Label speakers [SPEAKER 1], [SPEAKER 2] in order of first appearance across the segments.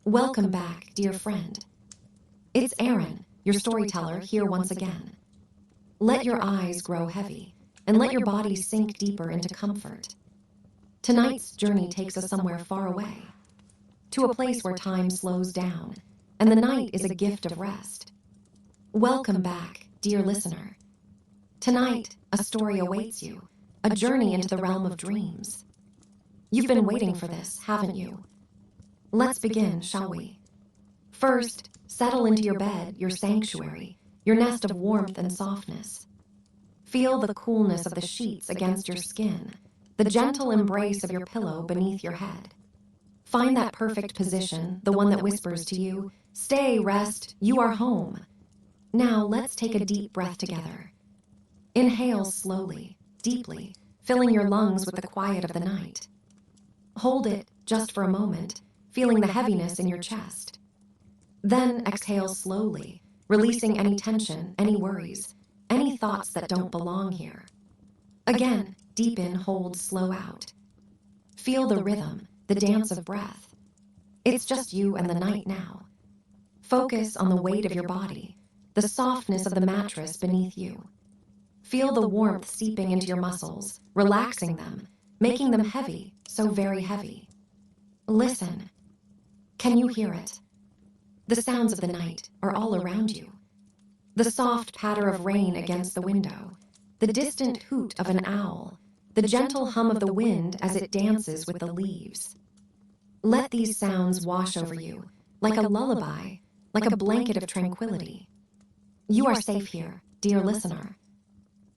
[SPEAKER 1] Welcome back, dear friend. It's Aaron, your storyteller, here once again. Let your eyes grow heavy, and let your body sink deeper into comfort. Tonight's journey takes us somewhere far away, to a place where time slows down, and the night is a gift of rest. Welcome back, dear listener. Tonight, a story awaits you, a journey into the realm of dreams. You've been waiting for this, haven't you? Let's begin, shall we? First, settle into your bed, your sanctuary, your nest of warmth and softness. Feel the coolness of the sheets against your skin, the gentle embrace of your pillow beneath your head. Find that perfect position, the one that whispers to you, "Stay, rest, you are home." Now let's take a deep breath together. Inhale slowly, deeply, filling your lungs with the quiet of the night. Hold it just for a moment, feeling the heaviness in your chest. Then exhale slowly, releasing any tension, any worries, any thoughts that don't belong here. Again, deep in, hold, slow out. Feel the rhythm, the dance of breath. It's just you and the night now. Focus on the weight of your body, the softness of the mattress beneath you. Feel the warmth seeping into your muscles, relaxing them, making them heavy, so very heavy. Listen. Can you hear it? The sounds of the night are all around you. The soft patter of rain against the window, the distant hoot of an owl, the gentle hum of the wind as it dances with the leaves. Let these sounds wash over you, like a lullaby, like a blanket of tranquility. You are safe here, dear listener.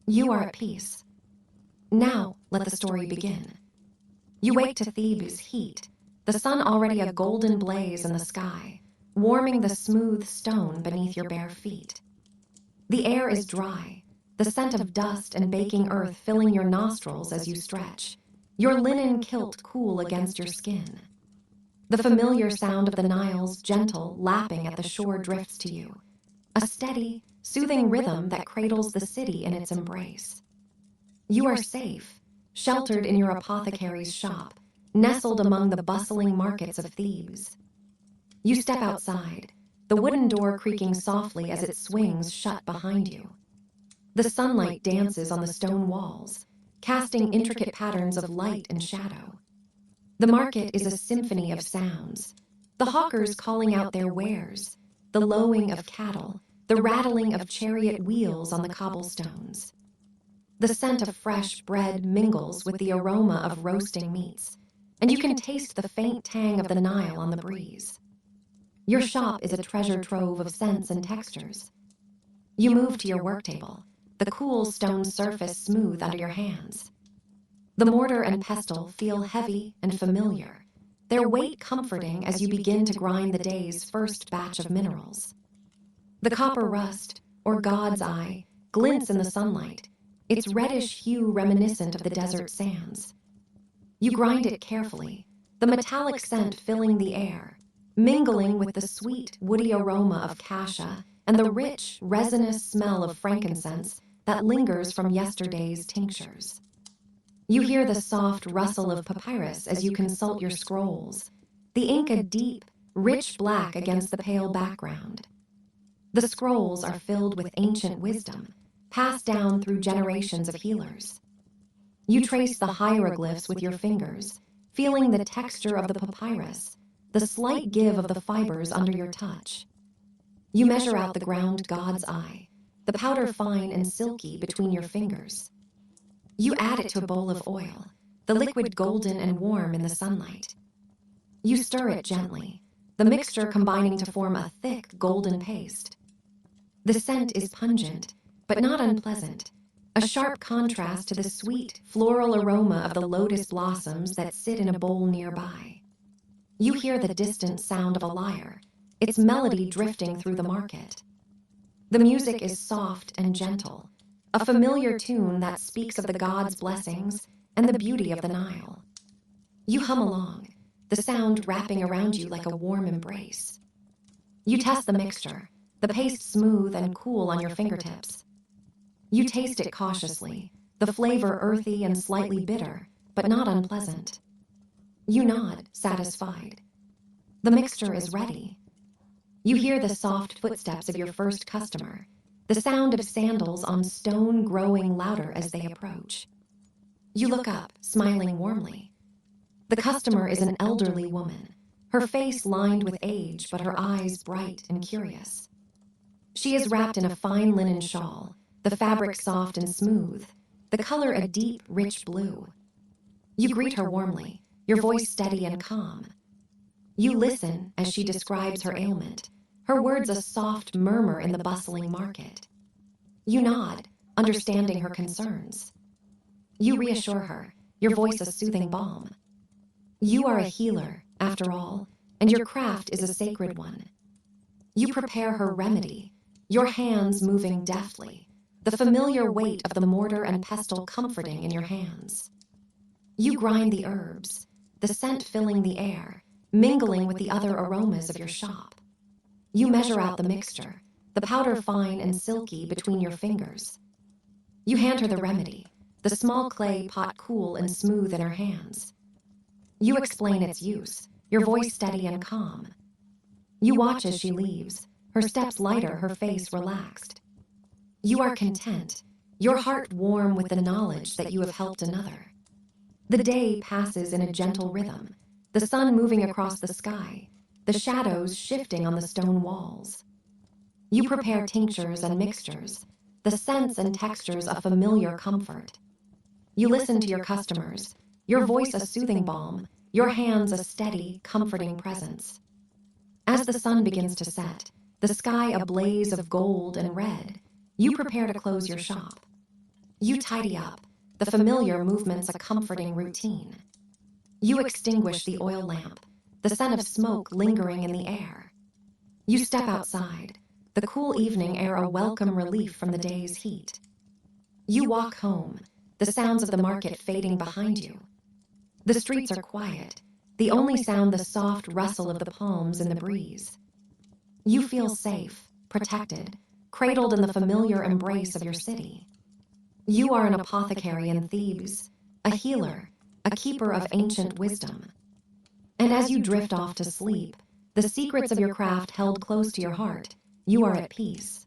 [SPEAKER 1] You are at peace. Now, let the story begin. You wake to Thebes' heat, the sun already a golden blaze in the sky, warming the smooth stone beneath your bare feet. The air is dry, the scent of dust and baking earth filling your nostrils as you stretch, your linen kilt cool against your skin. The familiar sound of the Nile's gentle lapping at the shore drifts to you, a steady, soothing rhythm that cradles the city in its embrace. You are safe, sheltered in your apothecary's shop, nestled among the bustling markets of Thebes. You step outside, the wooden door creaking softly as it swings shut behind you. The sunlight dances on the stone walls, casting intricate patterns of light and shadow. The market is a symphony of sounds, the hawkers calling out their wares, the lowing of cattle, the rattling of chariot wheels on the cobblestones. The scent of fresh bread mingles with the aroma of roasting meats, and you can taste the faint tang of the Nile on the breeze. Your shop is a treasure trove of scents and textures. You move to your work table, the cool stone surface smooth under your hands. The mortar and pestle feel heavy and familiar, their weight comforting as you begin to grind the day's first batch of minerals. The copper rust, or God's eye, glints in the sunlight, its reddish hue reminiscent of the desert sands. You grind it carefully, the metallic scent filling the air, mingling with the sweet, woody aroma of Cassia and the rich, resinous smell of frankincense that lingers from yesterday's tinctures. You hear the soft rustle of papyrus as you consult your scrolls, the ink a deep, rich black against the pale background. The scrolls are filled with ancient wisdom, passed down through generations of healers. You trace the hieroglyphs with your fingers, feeling the texture of the papyrus, the slight give of the fibers under your touch. You measure out the ground God's eye, the powder fine and silky between your fingers. You add it to a bowl of oil, the liquid golden and warm in the sunlight. You stir it gently, the mixture combining to form a thick golden paste. The scent is pungent, but not unpleasant, a sharp contrast to the sweet, floral aroma of the lotus blossoms that sit in a bowl nearby. You hear the distant sound of a lyre, its melody drifting through the market. The music is soft and gentle, a familiar tune that speaks of the gods' blessings and the beauty of the Nile. You hum along, the sound wrapping around you like a warm embrace. You test the mixture, the paste smooth and cool on your fingertips. You taste it cautiously, the flavor earthy and slightly bitter, but not unpleasant. You nod, satisfied. The mixture is ready. You hear the soft footsteps of your first customer, the sound of sandals on stone growing louder as they approach. You look up, smiling warmly. The customer is an elderly woman, her face lined with age but her eyes bright and curious. She is wrapped in a fine linen shawl, the fabric soft and smooth, the color a deep, rich blue. You greet her warmly, your voice steady and calm. You listen as she describes her ailment, her words a soft murmur in the bustling market. You nod, understanding her concerns. You reassure her, your voice a soothing balm. You are a healer, after all, and your craft is a sacred one. You prepare her remedy, your hands moving deftly, the familiar weight of the mortar and pestle comforting in your hands. You grind the herbs, the scent filling the air, mingling with the other aromas of your shop. You measure out the mixture, the powder fine and silky between your fingers. You hand her the remedy, the small clay pot cool and smooth in her hands. You explain its use, your voice steady and calm. You watch as she leaves, her steps lighter, her face relaxed. You are content, your heart warm with the knowledge that you have helped another. The day passes in a gentle rhythm, the sun moving across the sky, the shadows shifting on the stone walls. You prepare tinctures and mixtures, the scents and textures of familiar comfort. You listen to your customers, your voice a soothing balm, your hands a steady, comforting presence. As the sun begins to set, the sky a blaze of gold and red, you prepare to close your shop. You tidy up, the familiar movements a comforting routine. You extinguish the oil lamp, the scent of smoke lingering in the air. You step outside, the cool evening air a welcome relief from the day's heat. You walk home, the sounds of the market fading behind you. The streets are quiet, the only sound the soft rustle of the palms in the breeze. You feel safe, protected, cradled in the familiar embrace of your city. You are an apothecary in Thebes, a healer, a keeper of ancient wisdom. And as you drift off to sleep, the secrets of your craft held close to your heart, you are at peace.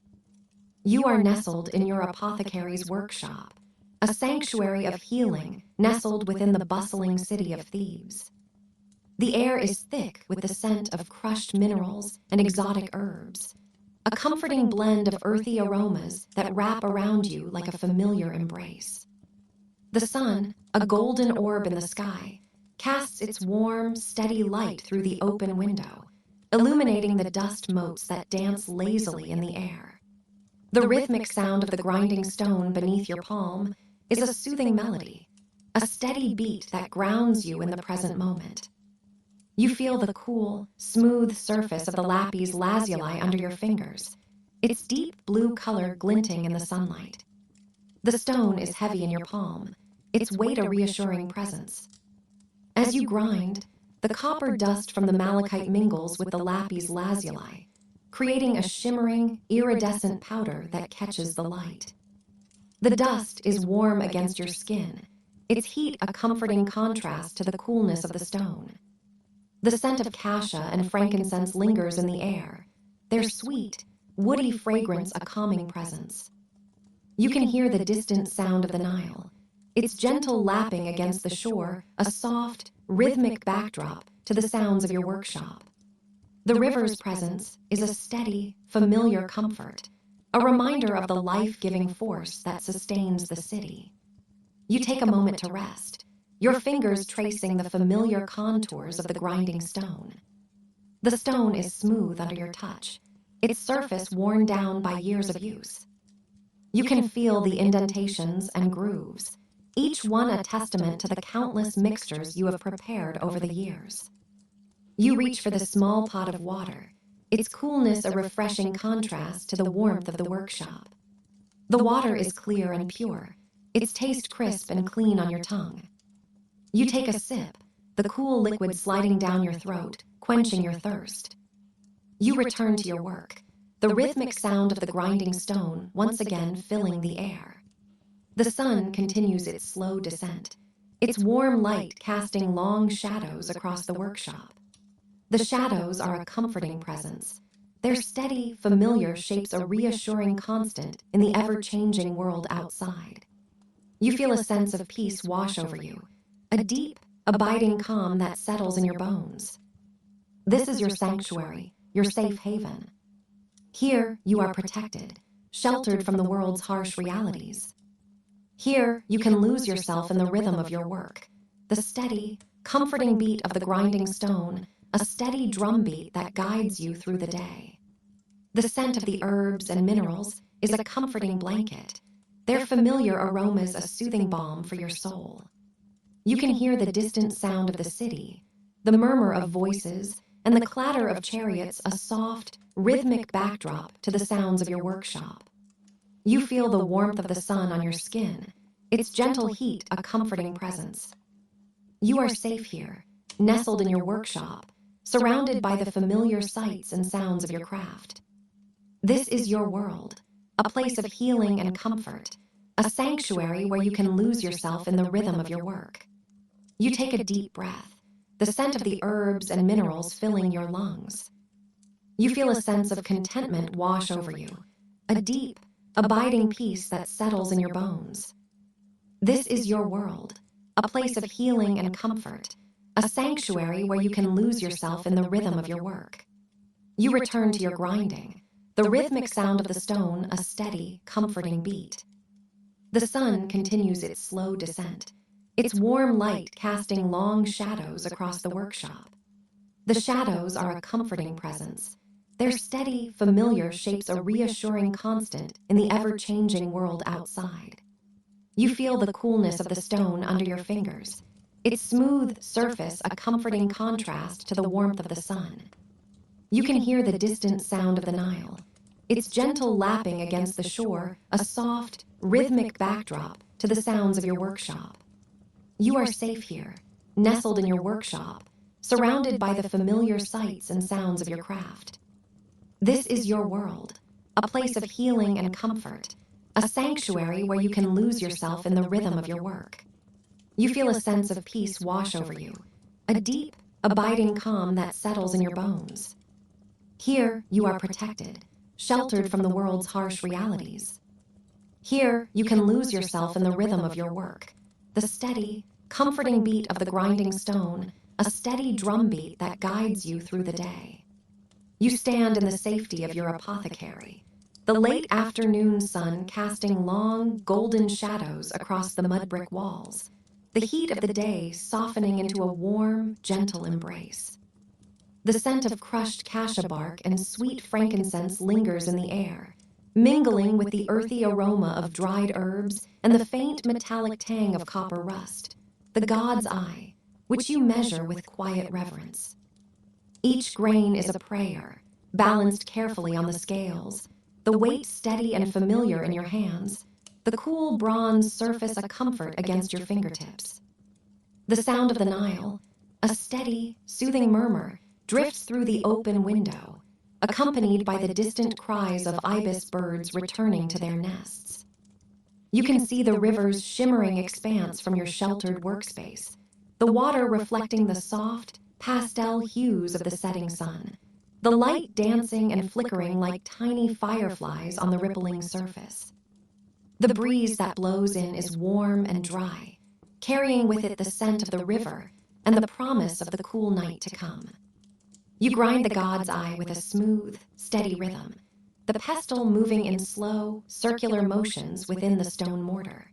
[SPEAKER 1] You are nestled in your apothecary's workshop, a sanctuary of healing nestled within the bustling city of Thebes. The air is thick with the scent of crushed minerals and exotic herbs, a comforting blend of earthy aromas that wrap around you like a familiar embrace. The sun, a golden orb in the sky, casts its warm, steady light through the open window, illuminating the dust motes that dance lazily in the air. The rhythmic sound of the grinding stone beneath your palm is a soothing melody, a steady beat that grounds you in the present moment. You feel the cool, smooth surface of the lapis lazuli under your fingers, its deep blue color glinting in the sunlight. The stone is heavy in your palm, its weight a reassuring presence. As you grind, the copper dust from the malachite mingles with the lapis lazuli, creating a shimmering, iridescent powder that catches the light. The dust is warm against your skin, its heat a comforting contrast to the coolness of the stone. The scent of cassia and frankincense lingers in the air, their sweet, woody fragrance a calming presence. You can hear the distant sound of the Nile, its gentle lapping against the shore, a soft, rhythmic backdrop to the sounds of your workshop. The river's presence is a steady, familiar comfort, a reminder of the life-giving force that sustains the city. You take a moment to rest, your fingers tracing the familiar contours of the grinding stone. The stone is smooth under your touch, its surface worn down by years of use. You can feel the indentations and grooves, each one a testament to the countless mixtures you have prepared over the years. You reach for the small pot of water, its coolness a refreshing contrast to the warmth of the workshop. The water is clear and pure, its taste crisp and clean on your tongue. You take a sip, the cool liquid sliding down your throat, quenching your thirst. You return to your work, the rhythmic sound of the grinding stone once again filling the air. The sun continues its slow descent, its warm light casting long shadows across the workshop. The shadows are a comforting presence. Their steady, familiar shapes a reassuring constant in the ever-changing world outside. You feel a sense of peace wash over you, a deep, abiding calm that settles in your bones. This is your sanctuary, your safe haven. Here, you are protected, sheltered from the world's harsh realities. Here, you can lose yourself in the rhythm of your work, the steady, comforting beat of the grinding stone, a steady drumbeat that guides you through the day. The scent of the herbs and minerals is a comforting blanket, their familiar aromas a soothing balm for your soul. You can hear the distant sound of the city, the murmur of voices, and the clatter of chariots, a soft, rhythmic backdrop to the sounds of your workshop. You feel the warmth of the sun on your skin, its gentle heat a comforting presence. You are safe here, nestled in your workshop, surrounded by the familiar sights and sounds of your craft. This is your world, a place of healing and comfort, a sanctuary where you can lose yourself in the rhythm of your work. You take a deep breath, the scent of the herbs and minerals filling your lungs. You feel a sense of contentment wash over you, a deep, abiding peace that settles in your bones. This is your world, a place of healing and comfort, a sanctuary where you can lose yourself in the rhythm of your work. You return to your grinding, the rhythmic sound of the stone a steady, comforting beat. The sun continues its slow descent, its warm light casting long shadows across the workshop. The shadows are a comforting presence. Their steady, familiar shapes a reassuring constant in the ever-changing world outside. You feel the coolness of the stone under your fingers, its smooth surface a comforting contrast to the warmth of the sun. You can hear the distant sound of the Nile, its gentle lapping against the shore, a soft, rhythmic backdrop to the sounds of your workshop. You are safe here, nestled in your workshop, surrounded by the familiar sights and sounds of your craft. This is your world, a place of healing and comfort, a sanctuary where you can lose yourself in the rhythm of your work. You feel a sense of peace wash over you, a deep, abiding calm that settles in your bones. Here, you are protected, sheltered from the world's harsh realities. Here, you can lose yourself in the rhythm of your work, the steady, comforting beat of the grinding stone, a steady drumbeat that guides you through the day. You stand in the safety of your apothecary, the late afternoon sun casting long, golden shadows across the mud brick walls, the heat of the day softening into a warm, gentle embrace. The scent of crushed cassia bark and sweet frankincense lingers in the air, mingling with the earthy aroma of dried herbs and the faint metallic tang of copper rust, the god's eye, which you measure with quiet reverence. Each grain is a prayer, balanced carefully on the scales, the weight steady and familiar in your hands, the cool bronze surface a comfort against your fingertips. The sound of the Nile, a steady, soothing murmur, drifts through the open window, accompanied by the distant cries of ibis birds returning to their nests. You can see the river's shimmering expanse from your sheltered workspace, the water reflecting the soft, pastel hues of the setting sun, the light dancing and flickering like tiny fireflies on the rippling surface. The breeze that blows in is warm and dry, carrying with it the scent of the river and the promise of the cool night to come. You grind the god's eye with a smooth, steady rhythm, the pestle moving in slow, circular motions within the stone mortar.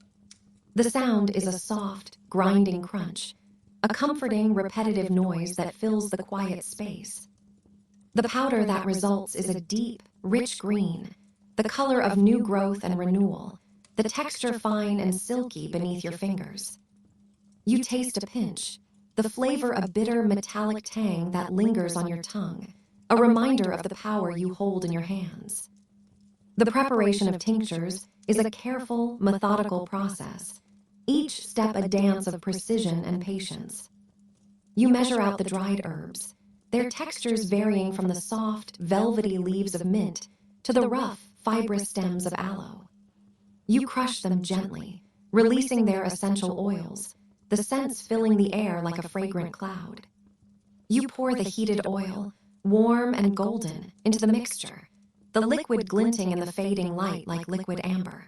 [SPEAKER 1] The sound is a soft, grinding crunch, a comforting, repetitive noise that fills the quiet space. The powder that results is a deep, rich green, the color of new growth and renewal, the texture fine and silky beneath your fingers. You taste a pinch, the flavor a bitter metallic tang that lingers on your tongue, a reminder of the power you hold in your hands. The preparation of tinctures is a careful, methodical process, each step a dance of precision and patience. You measure out the dried herbs, their textures varying from the soft, velvety leaves of mint to the rough, fibrous stems of aloe. You crush them gently, releasing their essential oils, the scents filling the air like a fragrant cloud. You pour the heated oil, warm and golden, into the mixture, the liquid glinting in the fading light like liquid amber.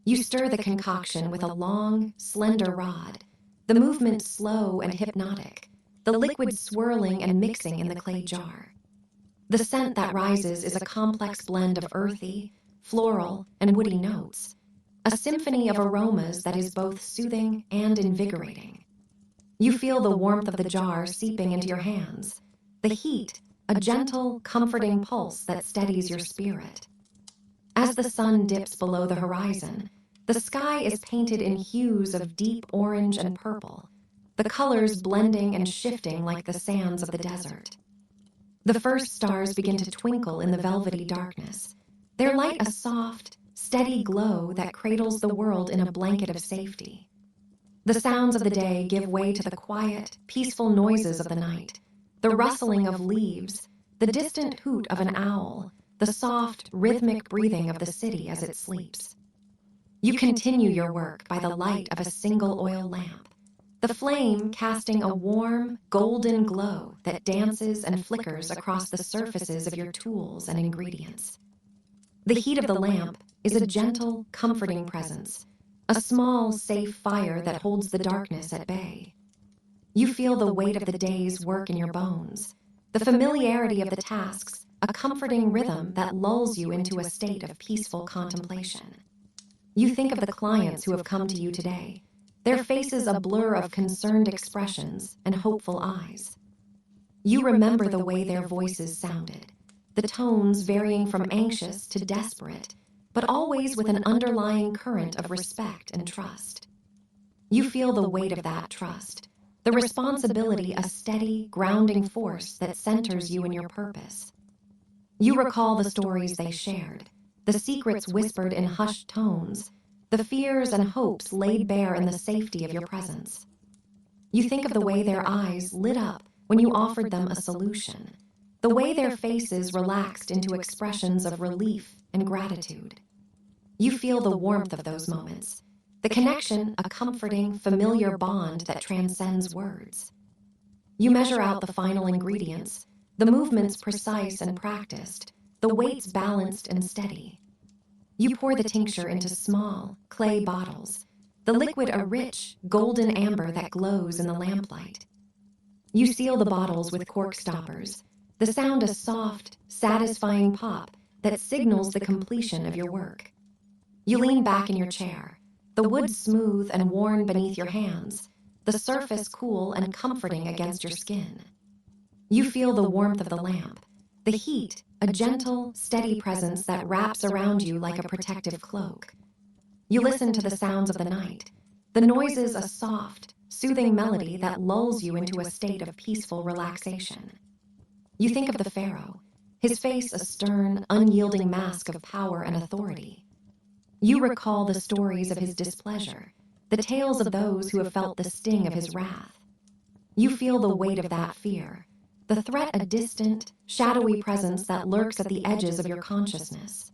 [SPEAKER 1] You stir the concoction with a long, slender rod, the movement slow and hypnotic, the liquid swirling and mixing in the clay jar. The scent that rises is a complex blend of earthy, floral, and woody notes, a symphony of aromas that is both soothing and invigorating. You feel the warmth of the jar seeping into your hands, the heat, a gentle, comforting pulse that steadies your spirit. As the sun dips below the horizon, the sky is painted in hues of deep orange and purple, the colors blending and shifting like the sands of the desert. The first stars begin to twinkle in the velvety darkness, their light a soft, steady glow that cradles the world in a blanket of safety. The sounds of the day give way to the quiet, peaceful noises of the night, the rustling of leaves, the distant hoot of an owl, the soft, rhythmic breathing of the city as it sleeps. You continue your work by the light of a single oil lamp, the flame casting a warm, golden glow that dances and flickers across the surfaces of your tools and ingredients. The heat of the lamp is a gentle, comforting presence, a small, safe fire that holds the darkness at bay. You feel the weight of the day's work in your bones, the familiarity of the tasks, a comforting rhythm that lulls you into a state of peaceful contemplation. You think of the clients who have come to you today, their faces a blur of concerned expressions and hopeful eyes. You remember the way their voices sounded, the tones varying from anxious to desperate, but always with an underlying current of respect and trust. You feel the weight of that trust, the responsibility a steady, grounding force that centers you in your purpose. You recall the stories they shared, the secrets whispered in hushed tones, the fears and hopes laid bare in the safety of your presence. You think of the way their eyes lit up when you offered them a solution, the way their faces relaxed into expressions of relief and gratitude. You feel the warmth of those moments, the connection, a comforting, familiar bond that transcends words. You measure out the final ingredients, the movements precise and practiced, the weights balanced and steady. You pour the tincture into small, clay bottles, the liquid a rich, golden amber that glows in the lamplight. You seal the bottles with cork stoppers, the sound a soft, satisfying pop that signals the completion of your work. You lean back in your chair, the wood smooth and worn beneath your hands, the surface cool and comforting against your skin. You feel the warmth of the lamp, the heat, a gentle, steady presence that wraps around you like a protective cloak. You listen to the sounds of the night, the noises a soft, soothing melody that lulls you into a state of peaceful relaxation. You think of the Pharaoh, his face a stern, unyielding mask of power and authority. You recall the stories of his displeasure, the tales of those who have felt the sting of his wrath. You feel the weight of that fear, the threat a distant, shadowy presence that lurks at the edges of your consciousness.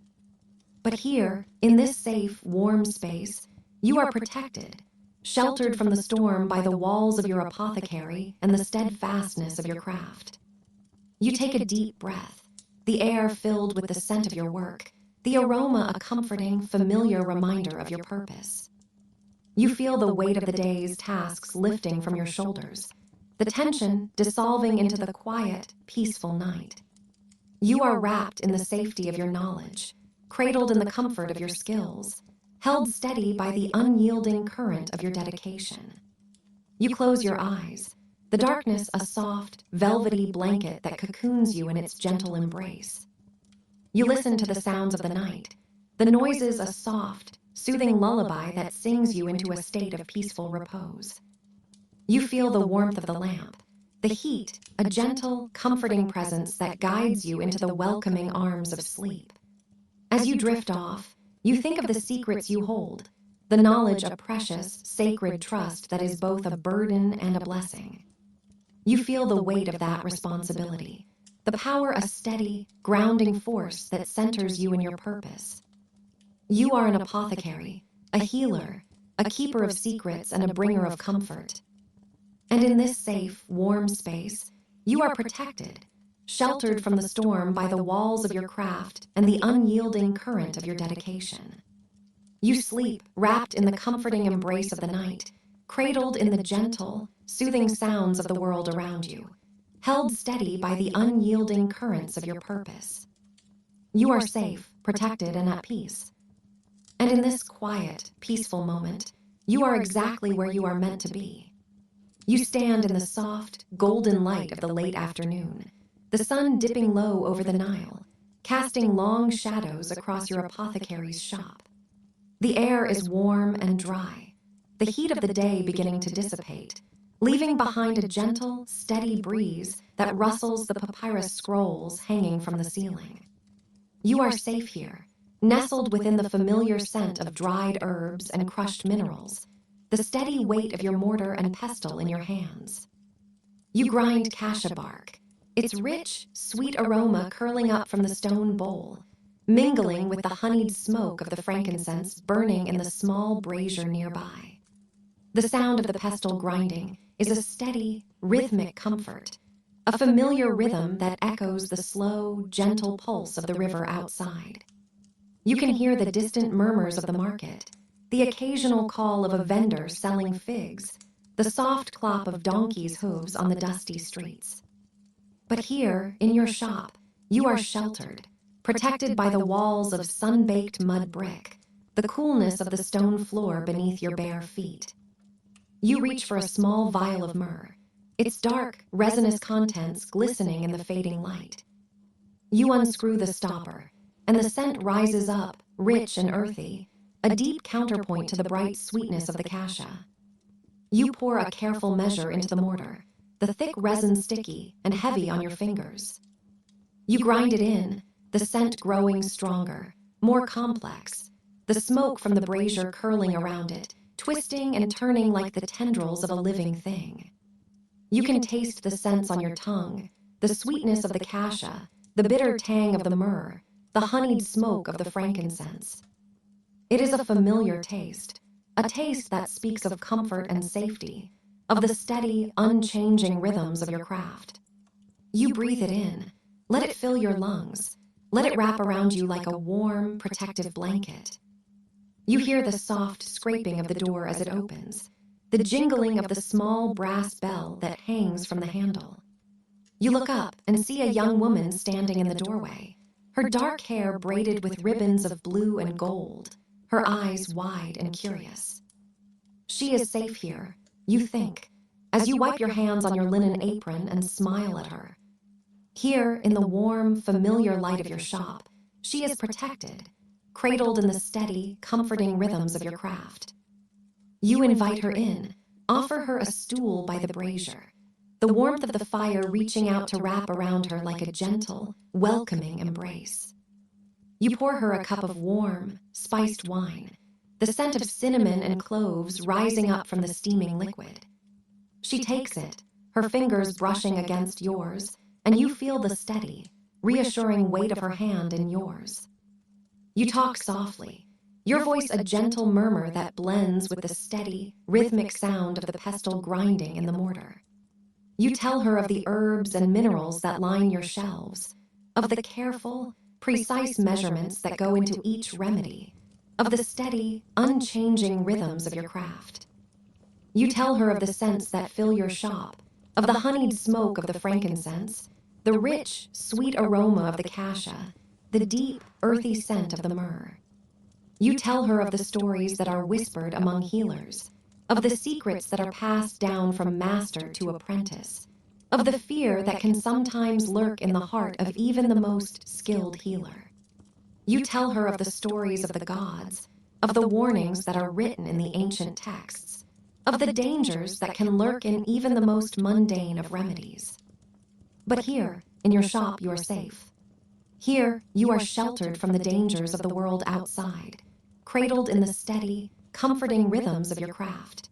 [SPEAKER 1] But here, in this safe, warm space, you are protected, sheltered from the storm by the walls of your apothecary and the steadfastness of your craft. You take a deep breath, the air filled with the scent of your work, the aroma a comforting, familiar reminder of your purpose. You feel the weight of the day's tasks lifting from your shoulders, the tension dissolving into the quiet, peaceful night. You are wrapped in the safety of your knowledge, cradled in the comfort of your skills, held steady by the unyielding current of your dedication. You close your eyes, the darkness a soft, velvety blanket that cocoons you in its gentle embrace. You listen to the sounds of the night, the noises a soft, soothing lullaby that sings you into a state of peaceful repose. You feel the warmth of the lamp, the heat, a gentle, comforting presence that guides you into the welcoming arms of sleep. As you drift off, you think of the secrets you hold, the knowledge a precious, sacred trust that is both a burden and a blessing. You feel the weight of that responsibility, the power a steady, grounding force that centers you in your purpose. You are an apothecary, a healer, a keeper of secrets and a bringer of comfort. And in this safe, warm space, You are protected, sheltered from the storm by the walls of your craft and the unyielding current of your dedication. You sleep, wrapped in the comforting embrace of the night, cradled in the gentle, soothing sounds of the world around you, held steady by the unyielding currents of your purpose. You are safe, protected, and at peace. And in this quiet, peaceful moment, you are exactly where you are meant to be. You stand in the soft, golden light of the late afternoon, the sun dipping low over the Nile, casting long shadows across your apothecary's shop. The air is warm and dry, the heat of the day beginning to dissipate, leaving behind a gentle, steady breeze that rustles the papyrus scrolls hanging from the ceiling. You are safe here, nestled within the familiar scent of dried herbs and crushed minerals, the steady weight of your mortar and pestle in your hands. You grind cassia bark, its rich, sweet aroma curling up from the stone bowl, mingling with the honeyed smoke of the frankincense burning in the small brazier nearby. The sound of the pestle grinding is a steady, rhythmic comfort, a familiar rhythm that echoes the slow, gentle pulse of the river outside. You can hear the distant murmurs of the market, the occasional call of a vendor selling figs, the soft clop of donkeys' hooves on the dusty streets. But here, in your shop, you are sheltered, protected by the walls of sun-baked mud brick, the coolness of the stone floor beneath your bare feet. You reach for a small vial of myrrh, its dark, resinous contents glistening in the fading light. You unscrew the stopper, and the scent rises up, rich and earthy, a deep counterpoint to the bright sweetness of the cassia. You pour a careful measure into the mortar, the thick resin sticky and heavy on your fingers. You grind it in, the scent growing stronger, more complex, the smoke from the brazier curling around it, twisting and turning like the tendrils of a living thing. You can taste the scents on your tongue, the sweetness of the cassia, the bitter tang of the myrrh, the honeyed smoke of the frankincense. It is a familiar taste, a taste that speaks of comfort and safety, of the steady, unchanging rhythms of your craft. You breathe it in, let it fill your lungs, let it wrap around you like a warm, protective blanket. You hear the soft scraping of the door as it opens, the jingling of the small brass bell that hangs from the handle. You look up and see a young woman standing in the doorway, her dark hair braided with ribbons of blue and gold, her eyes wide and curious. She is safe here, you think, as you wipe your hands on your linen apron and smile at her. Here, in the warm, familiar light of your shop, she is protected, cradled in the steady, comforting rhythms of your craft. You invite her in, offer her a stool by the brazier, the warmth of the fire reaching out to wrap around her like a gentle, welcoming embrace. You pour her a cup of warm, spiced wine, the scent of cinnamon and cloves rising up from the steaming liquid. She takes it, her fingers brushing against yours, and you feel the steady, reassuring weight of her hand in yours. You talk softly, your voice a gentle murmur that blends with the steady, rhythmic sound of the pestle grinding in the mortar. You tell her of the herbs and minerals that line your shelves, of the careful, precise measurements that go into each remedy, of the steady, unchanging rhythms of your craft. You tell her of the scents that fill your shop, of the honeyed smoke of the frankincense, the rich, sweet aroma of the cassia, the deep, earthy scent of the myrrh. You tell her of the stories that are whispered among healers, of the secrets that are passed down from master to apprentice, of the fear that can sometimes lurk in the heart of even the most skilled healer. You tell her of the stories of the gods, of the warnings that are written in the ancient texts, of the dangers that can lurk in even the most mundane of remedies. But here, in your shop, you are safe. Here, you are sheltered from the dangers of the world outside, cradled in the steady, comforting rhythms of your craft.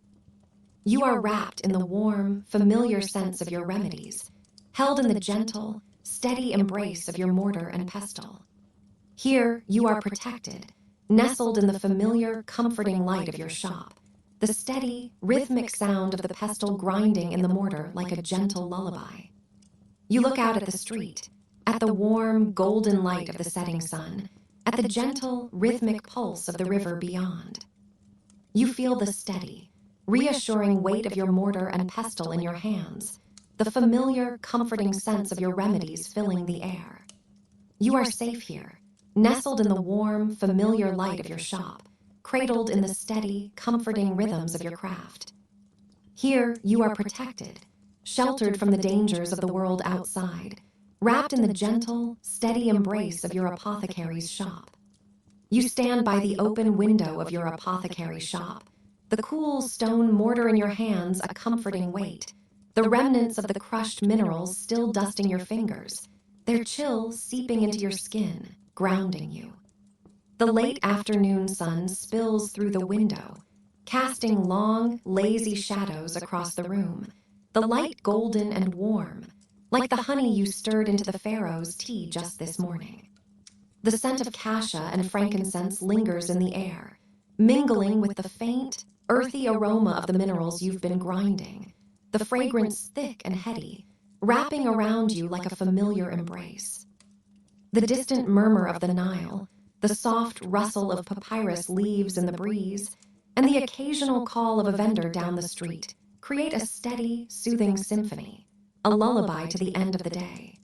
[SPEAKER 1] You are wrapped in the warm, familiar sense of your remedies, held in the gentle, steady embrace of your mortar and pestle. Here, you are protected, nestled in the familiar, comforting light of your shop, the steady, rhythmic sound of the pestle grinding in the mortar like a gentle lullaby. You look out at the street, at the warm, golden light of the setting sun, at the gentle, rhythmic pulse of the river beyond. You feel the steady, reassuring weight of your mortar and pestle in your hands, the familiar, comforting sense of your remedies filling the air. You are safe here, nestled in the warm, familiar light of your shop, cradled in the steady, comforting rhythms of your craft. Here, you are protected, sheltered from the dangers of the world outside, wrapped in the gentle, steady embrace of your apothecary's shop. You stand by the open window of your apothecary shop, the cool stone mortar in your hands a comforting weight, the remnants of the crushed minerals still dusting your fingers, their chill seeping into your skin, grounding you. The late afternoon sun spills through the window, casting long, lazy shadows across the room, the light golden and warm, like the honey you stirred into the Pharaoh's tea just this morning. The scent of Cassia and frankincense lingers in the air, mingling with the faint, earthy aroma of the minerals you've been grinding, the fragrance thick and heady, wrapping around you like a familiar embrace. The distant murmur of the Nile, the soft rustle of papyrus leaves in the breeze, and the occasional call of a vendor down the street create a steady, soothing symphony, a lullaby to the end of the day.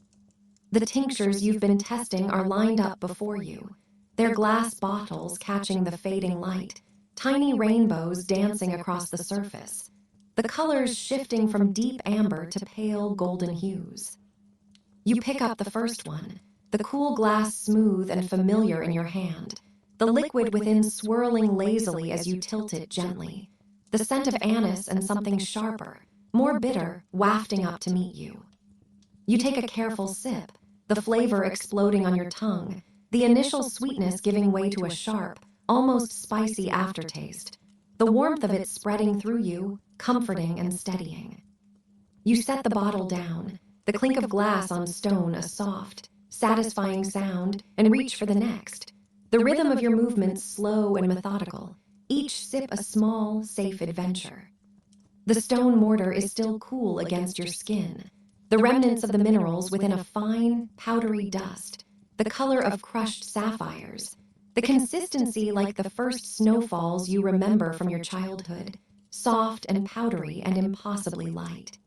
[SPEAKER 1] The tinctures you've been testing are lined up before you, their glass bottles catching the fading light, tiny rainbows dancing across the surface, the colors shifting from deep amber to pale golden hues. You pick up the first one, the cool glass smooth and familiar in your hand, the liquid within swirling lazily as you tilt it gently, the scent of anise and something sharper, more bitter, wafting up to meet you. You take a careful sip, the flavor exploding on your tongue, the initial sweetness giving way to a sharp, almost spicy aftertaste, the warmth of it spreading through you, comforting and steadying. You set the bottle down, the clink of glass on stone a soft, satisfying sound, and reach for the next. The rhythm of your movements slow and methodical, each sip a small, safe adventure. The stone mortar is still cool against your skin, the remnants of the minerals within a fine, powdery dust, the color of crushed sapphires, the consistency like the first snowfalls you remember from your childhood, soft and powdery and impossibly light.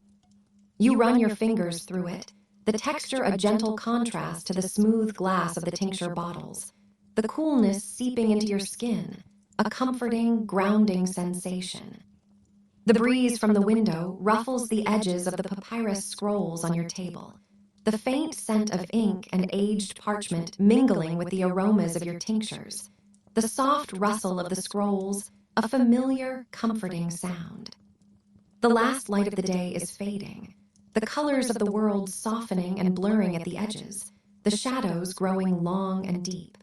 [SPEAKER 1] You run your fingers through it, the texture a gentle contrast to the smooth glass of the tincture bottles, the coolness seeping into your skin, a comforting, grounding sensation. The breeze from the window ruffles the edges of the papyrus scrolls on your table, the faint scent of ink and aged parchment mingling with the aromas of your tinctures, the soft rustle of the scrolls, a familiar, comforting sound. The last light of the day is fading, the colors of the world softening and blurring at the edges, the shadows growing long and deep.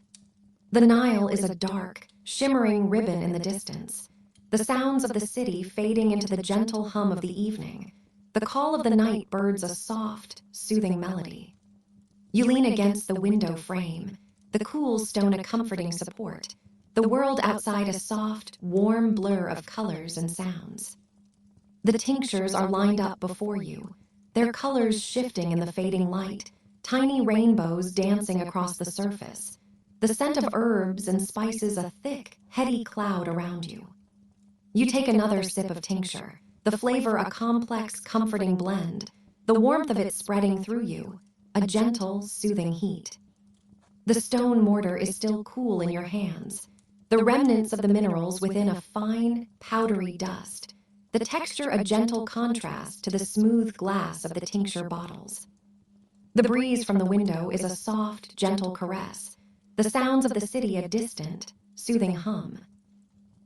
[SPEAKER 1] The Nile is a dark, shimmering ribbon in the distance, the sounds of the city fading into the gentle hum of the evening, the call of the night birds a soft, soothing melody. You lean against the window frame, the cool stone a comforting support, the world outside a soft, warm blur of colors and sounds. The tinctures are lined up before you, their colors shifting in the fading light, tiny rainbows dancing across the surface, the scent of herbs and spices a thick, heady cloud around you. You take another sip of tincture, the flavor a complex, comforting blend, the warmth of it spreading through you, a gentle, soothing heat. The stone mortar is still cool in your hands, the remnants of the minerals within a fine, powdery dust, the texture a gentle contrast to the smooth glass of the tincture bottles. The breeze from the window is a soft, gentle caress, the sounds of the city a distant, soothing hum.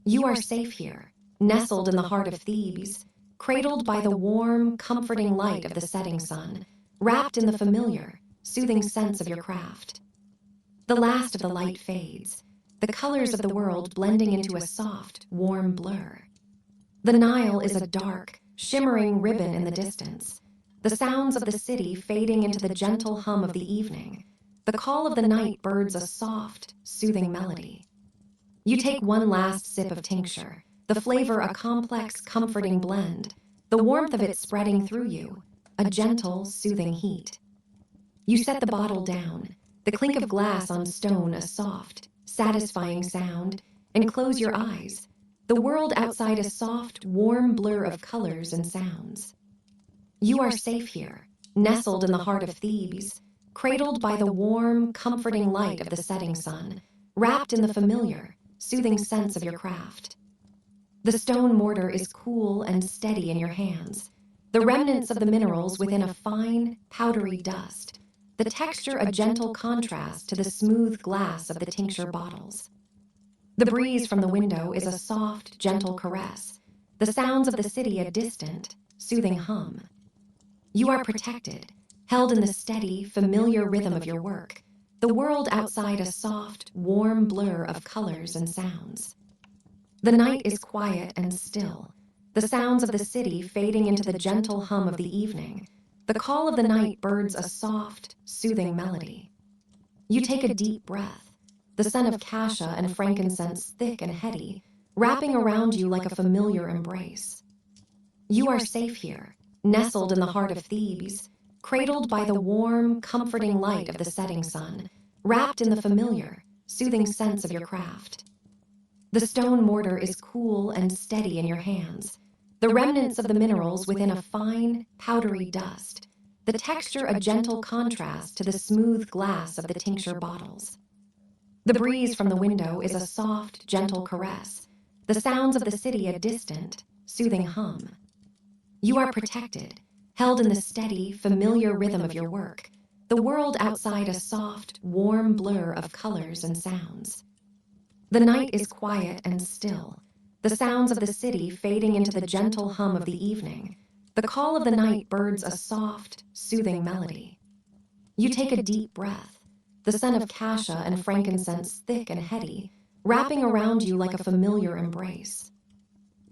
[SPEAKER 1] You are safe here, nestled in the heart of Thebes, cradled by the warm, comforting light of the setting sun, wrapped in the familiar, soothing sense of your craft. The last of the light fades, the colors of the world blending into a soft, warm blur. The Nile is a dark, shimmering ribbon in the distance, the sounds of the city fading into the gentle hum of the evening, the call of the night birds a soft, soothing melody. You take one last sip of tincture, the flavor a complex, comforting blend, the warmth of it spreading through you, a gentle, soothing heat. You set the bottle down, the clink of glass on stone a soft, satisfying sound, and close your eyes, the world outside a soft, warm blur of colors and sounds. You are safe here, nestled in the heart of Thebes, cradled by the warm, comforting light of the setting sun, wrapped in the familiar, soothing sense of your craft. The stone mortar is cool and steady in your hands, the remnants of the minerals within a fine, powdery dust, the texture a gentle contrast to the smooth glass of the tincture bottles. The breeze from the window is a soft, gentle caress, the sounds of the city a distant, soothing hum. You are protected, held in the steady, familiar rhythm of your work, the world outside a soft, warm blur of colors and sounds. The night is quiet and still, the sounds of the city fading into the gentle hum of the evening. The call of the night birds a soft, soothing melody. You take a deep breath, the scent of Cassia and frankincense thick and heady, wrapping around you like a familiar embrace. You are safe here, nestled in the heart of Thebes, cradled by the warm, comforting light of the setting sun, wrapped in the familiar, soothing sense of your craft. The stone mortar is cool and steady in your hands, the remnants of the minerals within a fine, powdery dust, the texture a gentle contrast to the smooth glass of the tincture bottles. The breeze from the window is a soft, gentle caress, the sounds of the city a distant, soothing hum. You are protected, held in the steady, familiar rhythm of your work, the world outside a soft, warm blur of colors and sounds. The night is quiet and still, the sounds of the city fading into the gentle hum of the evening. The call of the night birds a soft, soothing melody. You take a deep breath, the scent of Cassia and frankincense thick and heady, wrapping around you like a familiar embrace.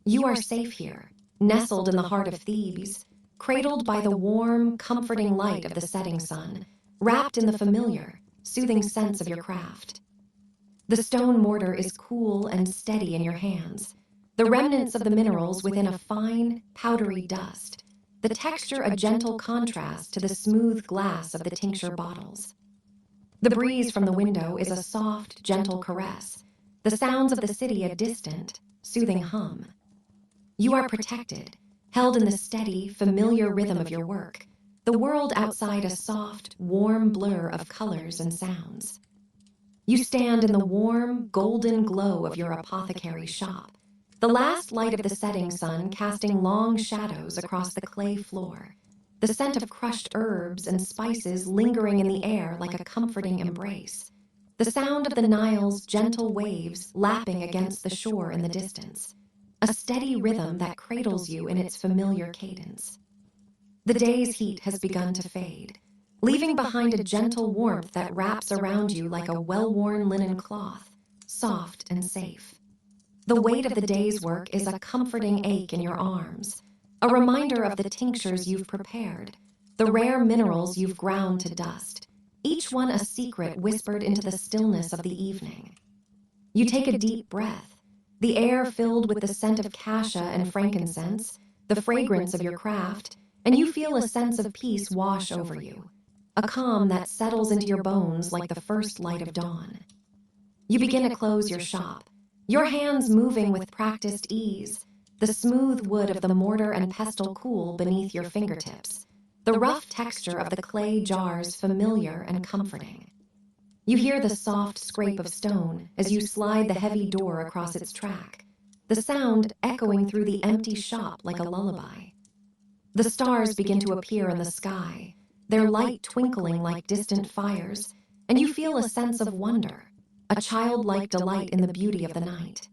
[SPEAKER 1] You are safe here, nestled in the heart of Thebes, cradled by the warm, comforting light of the setting sun, wrapped in the familiar, soothing sense of your craft. The stone mortar is cool and steady in your hands, the remnants of the minerals within a fine, powdery dust, the texture a gentle contrast to the smooth glass of the tincture bottles. The breeze from the window is a soft, gentle caress, the sounds of the city a distant, soothing hum. You are protected, held in the steady, familiar rhythm of your work, the world outside a soft, warm blur of colors and sounds. You stand in the warm, golden glow of your apothecary shop, the last light of the setting sun casting long shadows across the clay floor, the scent of crushed herbs and spices lingering in the air like a comforting embrace, the sound of the Nile's gentle waves lapping against the shore in the distance, a steady rhythm that cradles you in its familiar cadence. The day's heat has begun to fade, leaving behind a gentle warmth that wraps around you like a well-worn linen cloth, soft and safe. The weight of the day's work is a comforting ache in your arms, a reminder of the tinctures you've prepared, the rare minerals you've ground to dust, each one a secret whispered into the stillness of the evening. You take a deep breath, the air filled with the scent of Cassia and frankincense, the fragrance of your craft, and you feel a sense of peace wash over you, a calm that settles into your bones like the first light of dawn. You begin to close your shop, your hands moving with practiced ease, the smooth wood of the mortar and pestle cool beneath your fingertips, the rough texture of the clay jars familiar and comforting. You hear the soft scrape of stone as you slide the heavy door across its track, the sound echoing through the empty shop like a lullaby. The stars begin to appear in the sky, their light twinkling like distant fires, and you feel a sense of wonder, a childlike delight in the beauty of the night.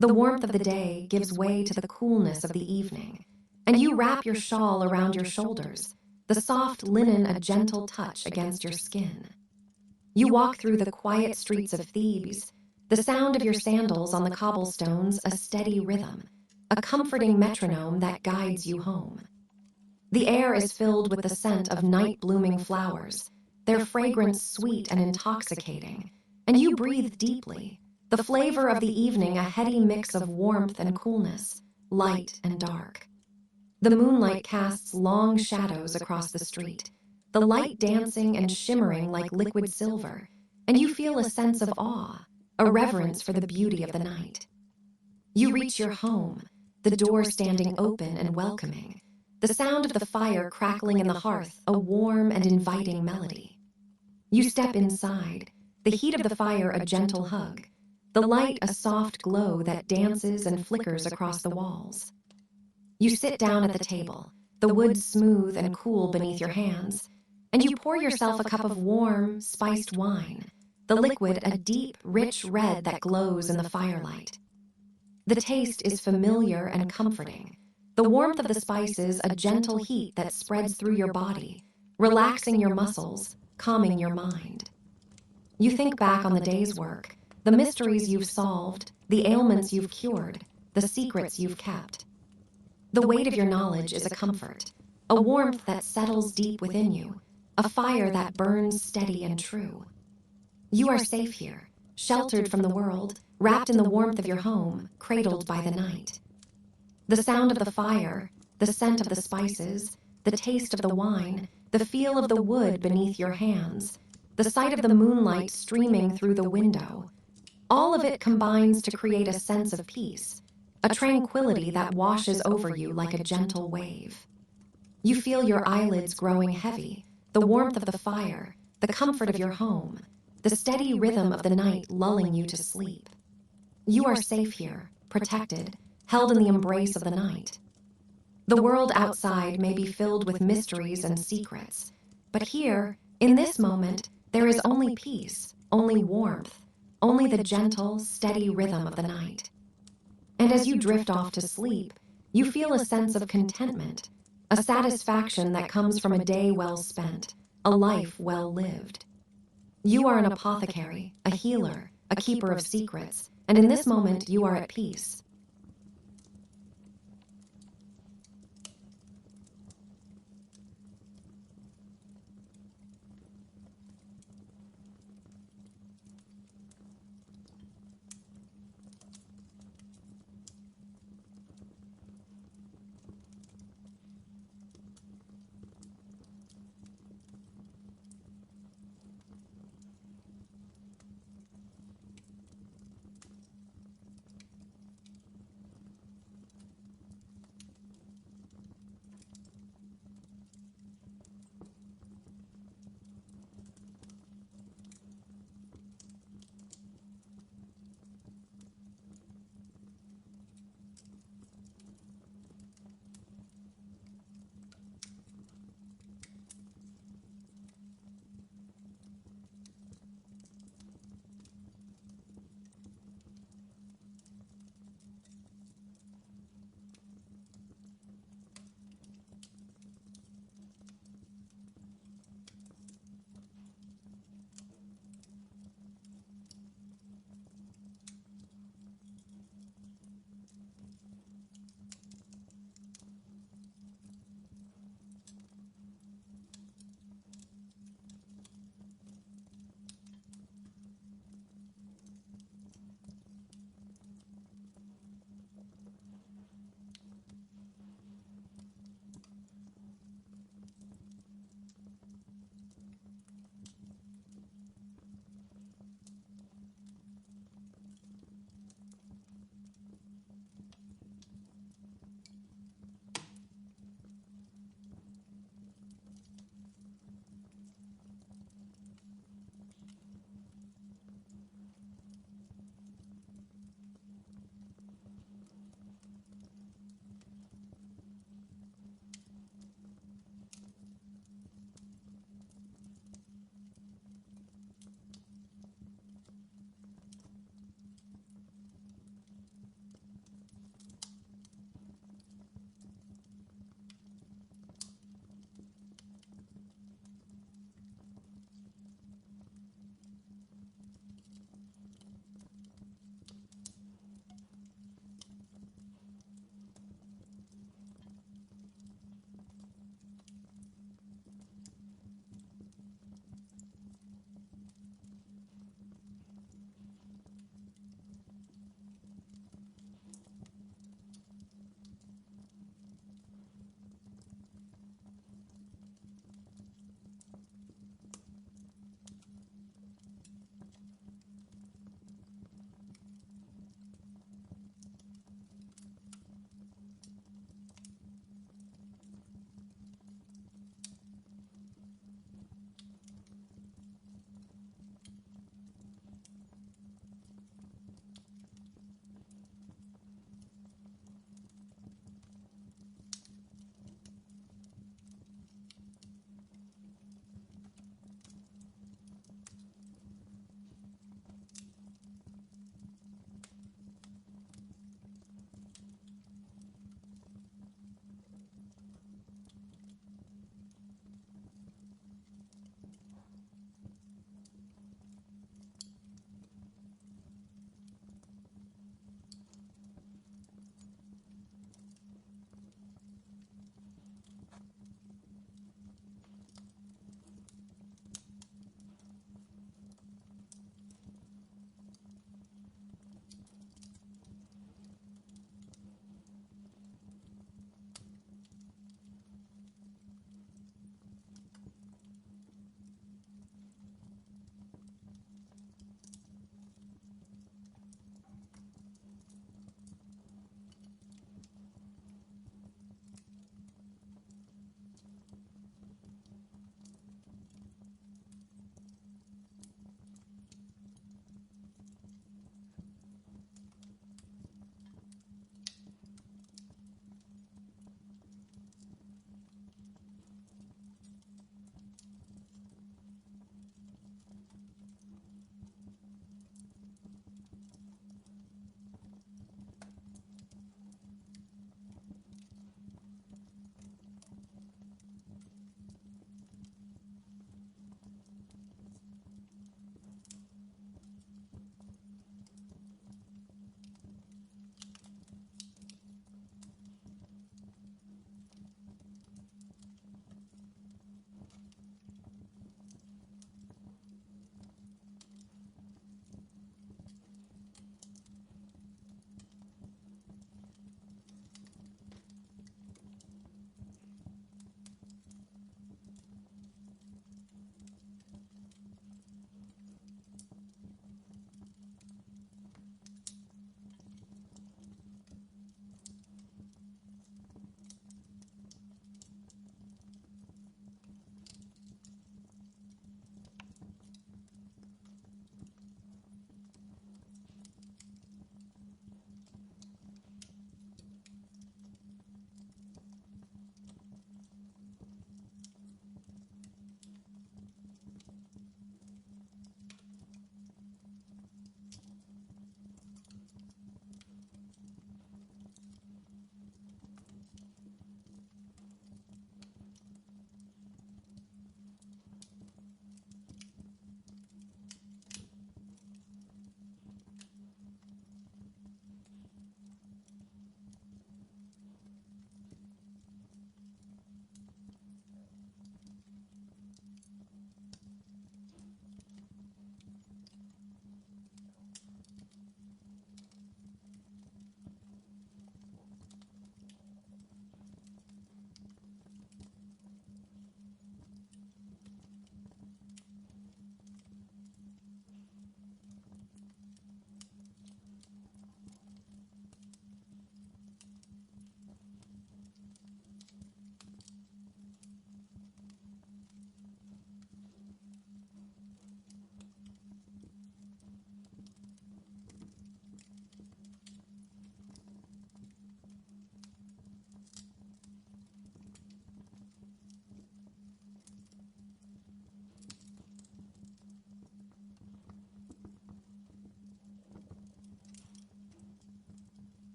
[SPEAKER 1] The warmth of the day gives way to the coolness of the evening, and you wrap your shawl around your shoulders, the soft linen a gentle touch against your skin. You walk through the quiet streets of Thebes, the sound of your sandals on the cobblestones a steady rhythm, a comforting metronome that guides you home. The air is filled with the scent of night-blooming flowers, their fragrance sweet and intoxicating, and you breathe deeply, the flavor of the evening a heady mix of warmth and coolness, light and dark. The moonlight casts long shadows across the street, the light dancing and shimmering like liquid silver, and you feel a sense of awe, a reverence for the beauty of the night. You reach your home, the door standing open and welcoming, the sound of the fire crackling in the hearth, a warm and inviting melody. You step inside, the heat of the fire a gentle hug, the light a soft glow that dances and flickers across the walls. You sit down at the table, the wood smooth and cool beneath your hands, and you pour yourself a cup of warm, spiced wine, the liquid a deep, rich red that glows in the firelight. The taste is familiar and comforting, the warmth of the spices a gentle heat that spreads through your body, relaxing your muscles, calming your mind. You think back on the day's work, the mysteries you've solved, the ailments you've cured, the secrets you've kept. The weight of your knowledge is a comfort, a warmth that settles deep within you, a fire that burns steady and true. You are safe here, sheltered from the world, wrapped in the warmth of your home, cradled by the night. The sound of the fire, the scent of the spices, the taste of the wine, the feel of the wood beneath your hands, the sight of the moonlight streaming through the window, all of it combines to create a sense of peace, a tranquility that washes over you like a gentle wave. You feel your eyelids growing heavy, the warmth of the fire, the comfort of your home, the steady rhythm of the night lulling you to sleep. You are safe here, protected, held in the embrace of the night. The world outside may be filled with mysteries and secrets, but here, in this moment, there is only peace, only warmth, only the gentle, steady rhythm of the night. And as you drift off to sleep, you feel a sense of contentment, a satisfaction that comes from a day well spent, a life well lived. You are an apothecary, a healer, a keeper of secrets, and in this moment you are at peace.